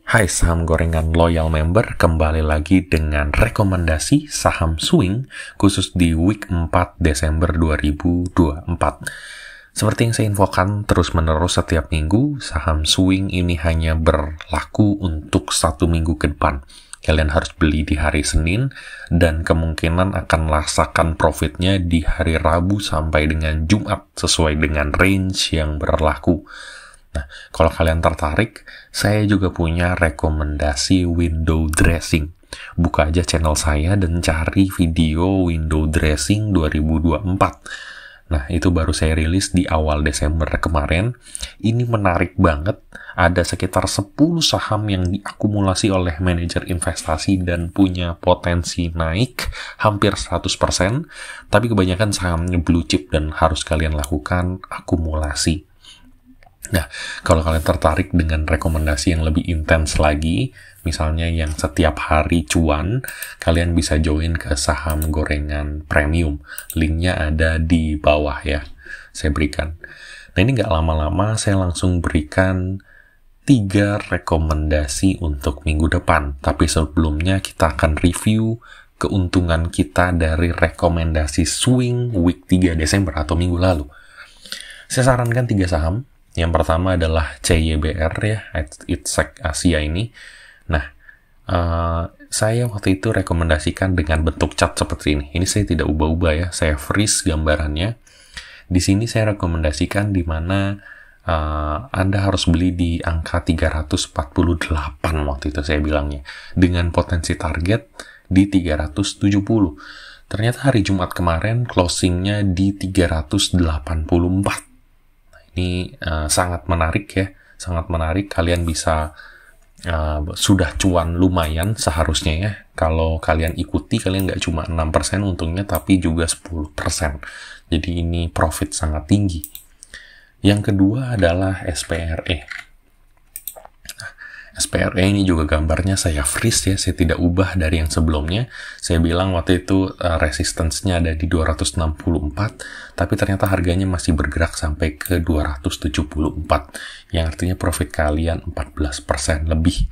Hai saham gorengan loyal member, kembali lagi dengan rekomendasi saham swing khusus di week 4 Desember 2024. Seperti yang saya infokan terus-menerus setiap minggu, saham swing ini hanya berlaku untuk 1 minggu ke depan. Kalian harus beli di hari Senin dan kemungkinan akan rasakan profitnya di hari Rabu sampai dengan Jumat sesuai dengan range yang berlaku. Nah, kalau kalian tertarik, saya juga punya rekomendasi window dressing. Buka aja channel saya dan cari video window dressing 2024. Nah, itu baru saya rilis di awal Desember kemarin. Ini menarik banget. Ada sekitar 10 saham yang diakumulasi oleh manajer investasi dan punya potensi naik hampir 100%. Tapi kebanyakan sahamnya blue chip dan harus kalian lakukan akumulasi. Nah, kalau kalian tertarik dengan rekomendasi yang lebih intens lagi, misalnya yang setiap hari cuan, kalian bisa join ke saham gorengan premium. Linknya ada di bawah ya, saya berikan. Nah, ini nggak lama-lama, saya langsung berikan 3 rekomendasi untuk minggu depan. Tapi sebelumnya kita akan review keuntungan kita dari rekomendasi swing week 3 Desember atau minggu lalu. Saya sarankan 3 saham. Yang pertama adalah CYBR ya, ITSEC Asia ini. Nah, saya waktu itu rekomendasikan dengan bentuk chart seperti ini. Ini saya tidak ubah-ubah ya, saya freeze gambarannya. Di sini saya rekomendasikan di mana Anda harus beli di angka 348 waktu itu saya bilangnya. Dengan potensi target di 370. Ternyata hari Jumat kemarin closingnya di 384. Ini sangat menarik ya, sangat menarik. Kalian bisa sudah cuan lumayan seharusnya ya. Kalau kalian ikuti, kalian nggak cuma 6% untungnya, tapi juga 10%. Jadi ini profit sangat tinggi. Yang kedua adalah SPRE. SPRE ini juga gambarnya saya freeze ya, saya tidak ubah dari yang sebelumnya. Saya bilang waktu itu resistance-nya ada di 264, tapi ternyata harganya masih bergerak sampai ke 274, yang artinya profit kalian 14% lebih.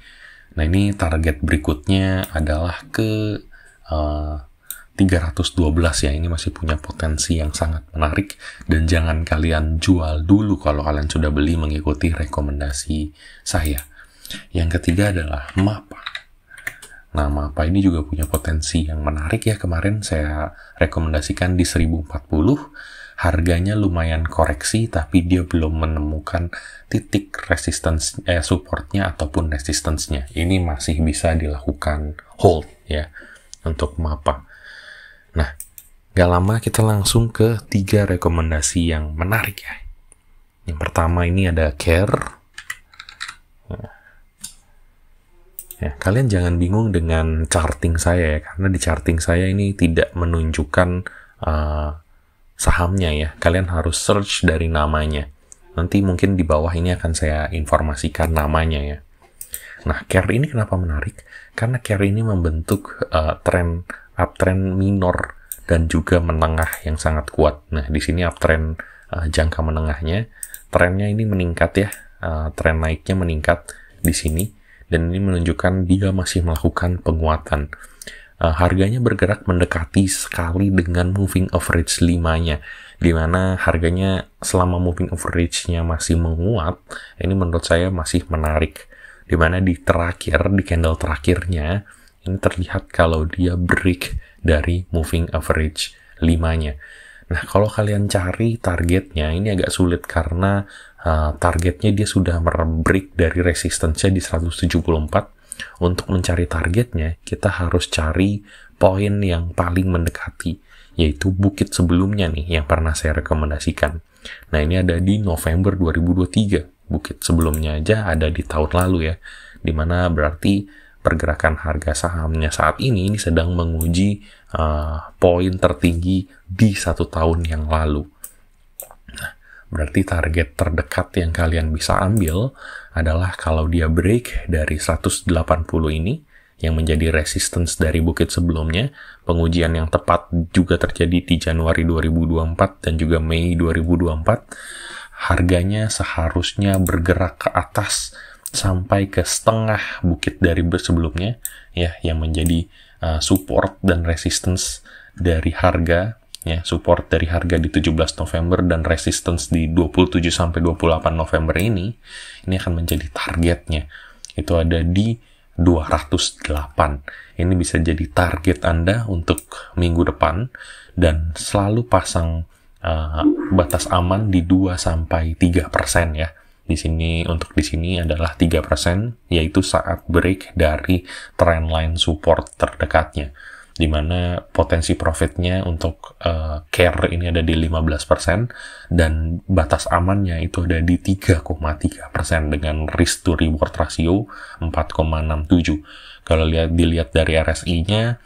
Nah, ini target berikutnya adalah ke 312 ya, ini masih punya potensi yang sangat menarik, dan jangan kalian jual dulu kalau kalian sudah beli mengikuti rekomendasi saya. Yang ketiga adalah MAPA. Nah, MAPA ini juga punya potensi yang menarik ya. Kemarin saya rekomendasikan di 1040. Harganya lumayan koreksi, tapi dia belum menemukan titik resistance, supportnya ataupun resistance-nya. Ini masih bisa dilakukan hold ya untuk MAPA. Nah, gak lama kita langsung ke 3 rekomendasi yang menarik ya. Yang pertama ini ada CARE. Ya, kalian jangan bingung dengan charting saya ya, karena di charting saya ini tidak menunjukkan sahamnya ya. Kalian harus search dari namanya. Nanti mungkin di bawah ini akan saya informasikan namanya ya. Nah, CARE ini kenapa menarik? Karena CARE ini membentuk uptrend minor dan juga menengah yang sangat kuat. Nah, di sini uptrend jangka menengahnya, trennya ini meningkat ya, tren naiknya meningkat di sini. Dan ini menunjukkan dia masih melakukan penguatan. Harganya bergerak mendekati sekali dengan moving average 5-nya, di mana harganya selama moving average-nya masih menguat, ini menurut saya masih menarik. Di mana di candle terakhirnya, ini terlihat kalau dia break dari moving average 5-nya. Nah, kalau kalian cari targetnya, ini agak sulit karena targetnya dia sudah break dari resistance-nya di 174. Untuk mencari targetnya, kita harus cari poin yang paling mendekati, yaitu bukit sebelumnya nih, yang pernah saya rekomendasikan. Nah, ini ada di November 2023. Bukit sebelumnya aja ada di tahun lalu ya, dimana berarti pergerakan harga sahamnya saat ini sedang menguji poin tertinggi di 1 tahun yang lalu. Nah, berarti target terdekat yang kalian bisa ambil adalah kalau dia break dari 180 ini, yang menjadi resistance dari bukit sebelumnya. Pengujian yang tepat juga terjadi di Januari 2024 dan juga Mei 2024. Harganya seharusnya bergerak ke atas sampai ke setengah bukit dari sebelumnya, ya, yang menjadi support dan resistance dari harga, ya, support dari harga di 17 November dan resistance di 27 sampai 28 November ini akan menjadi targetnya. Itu ada di 208. Ini bisa jadi target Anda untuk minggu depan, dan selalu pasang batas aman di 2-3% ya. Di sini adalah 3%, yaitu saat break dari trendline support terdekatnya, di mana potensi profitnya untuk care ini ada di 15%, dan batas amannya itu ada di 3,3% dengan risk to reward ratio 4,67. Kalau dilihat dari RSI-nya,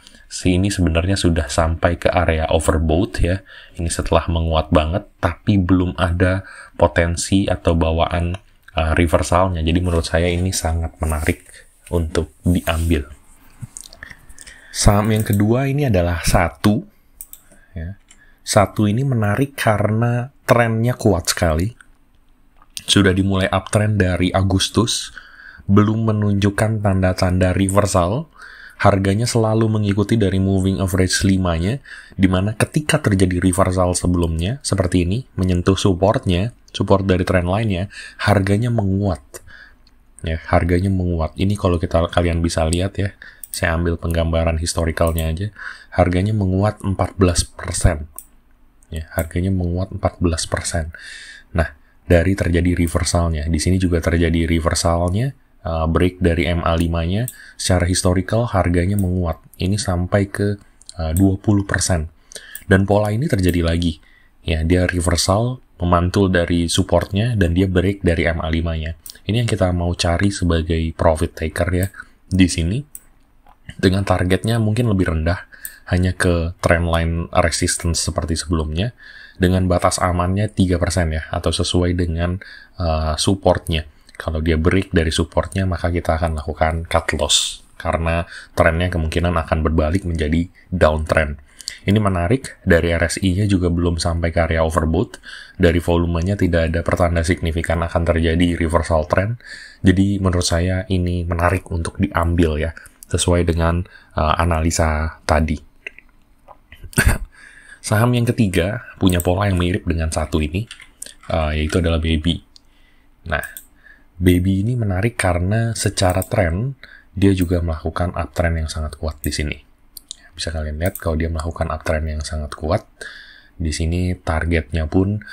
ini sebenarnya sudah sampai ke area overbought ya. Ini setelah menguat banget, tapi belum ada potensi atau bawaan reversalnya. Jadi menurut saya ini sangat menarik untuk diambil. Saham yang kedua ini adalah Satu. Ya. Satu ini menarik karena trennya kuat sekali. Sudah dimulai uptrend dari Agustus, belum menunjukkan tanda-tanda reversal. Harganya selalu mengikuti dari moving average 5-nya, di mana ketika terjadi reversal sebelumnya, seperti ini, menyentuh support dari trend line-nya, harganya menguat. Ya, harganya menguat. Ini kalau kalian bisa lihat ya, saya ambil penggambaran historicalnya aja, harganya menguat 14%. Ya, harganya menguat 14%. Nah, dari terjadi reversalnya, di sini juga terjadi reversalnya, break dari MA5-nya, secara historical harganya menguat. Ini sampai ke 20%. Dan pola ini terjadi lagi. Ya, dia reversal, memantul dari supportnya, dan dia break dari MA5-nya. Ini yang kita mau cari sebagai profit taker ya, di sini. Dengan targetnya mungkin lebih rendah, hanya ke trendline resistance seperti sebelumnya, dengan batas amannya 3% ya, atau sesuai dengan supportnya. Kalau dia break dari supportnya, maka kita akan lakukan cut loss, karena trennya kemungkinan akan berbalik menjadi downtrend. Ini menarik, dari RSI-nya juga belum sampai ke area overbought, dari volumenya tidak ada pertanda signifikan akan terjadi reversal trend, jadi menurut saya ini menarik untuk diambil ya, sesuai dengan analisa tadi. Saham yang ketiga punya pola yang mirip dengan Satu ini, yaitu adalah Baby. Nah, Baby ini menarik karena secara tren dia juga melakukan uptrend yang sangat kuat di sini. Bisa kalian lihat kalau dia melakukan uptrend yang sangat kuat. Di sini targetnya pun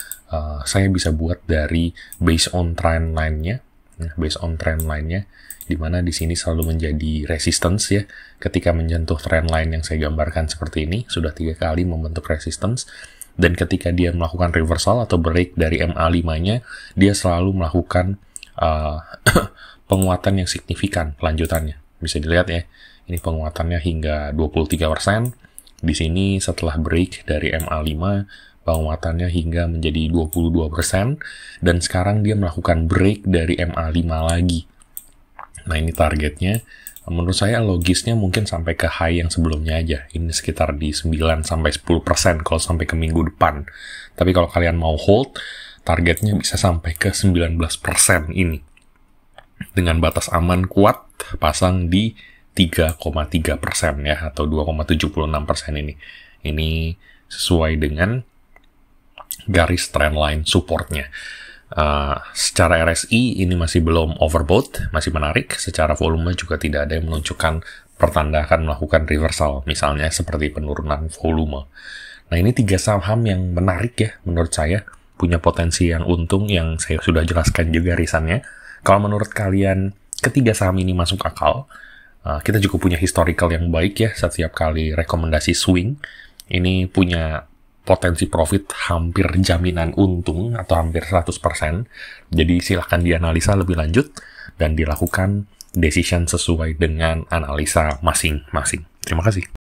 saya bisa buat dari based on trend line-nya, di mana di sini selalu menjadi resistance ya. Ketika menyentuh trend line yang saya gambarkan seperti ini, sudah 3 kali membentuk resistance. Dan ketika dia melakukan reversal atau break dari MA5-nya, dia selalu melakukan penguatan yang signifikan lanjutannya. Bisa dilihat ya, ini penguatannya hingga 23%. Di sini setelah break dari MA5, penguatannya hingga menjadi 22%, dan sekarang dia melakukan break dari MA5 lagi. Nah, ini targetnya. Menurut saya logisnya mungkin sampai ke high yang sebelumnya aja. Ini sekitar di 9-10% kalau sampai ke minggu depan. Tapi kalau kalian mau hold, targetnya bisa sampai ke 19% ini. Dengan batas aman kuat, pasang di 3,3% ya, atau 2,76% ini. Ini sesuai dengan garis trendline supportnya. Secara RSI ini masih belum overbought, masih menarik. Secara volume juga tidak ada yang menunjukkan pertanda akan melakukan reversal, misalnya seperti penurunan volume. Nah, ini 3 saham yang menarik ya menurut saya, punya potensi yang untung yang saya sudah jelaskan juga risannya. Kalau menurut kalian ketiga saham ini masuk akal, kita juga punya historical yang baik ya, setiap kali rekomendasi swing ini punya potensi profit hampir jaminan untung atau hampir 100%. Jadi silahkan dianalisa lebih lanjut dan dilakukan decision sesuai dengan analisa masing-masing. Terima kasih.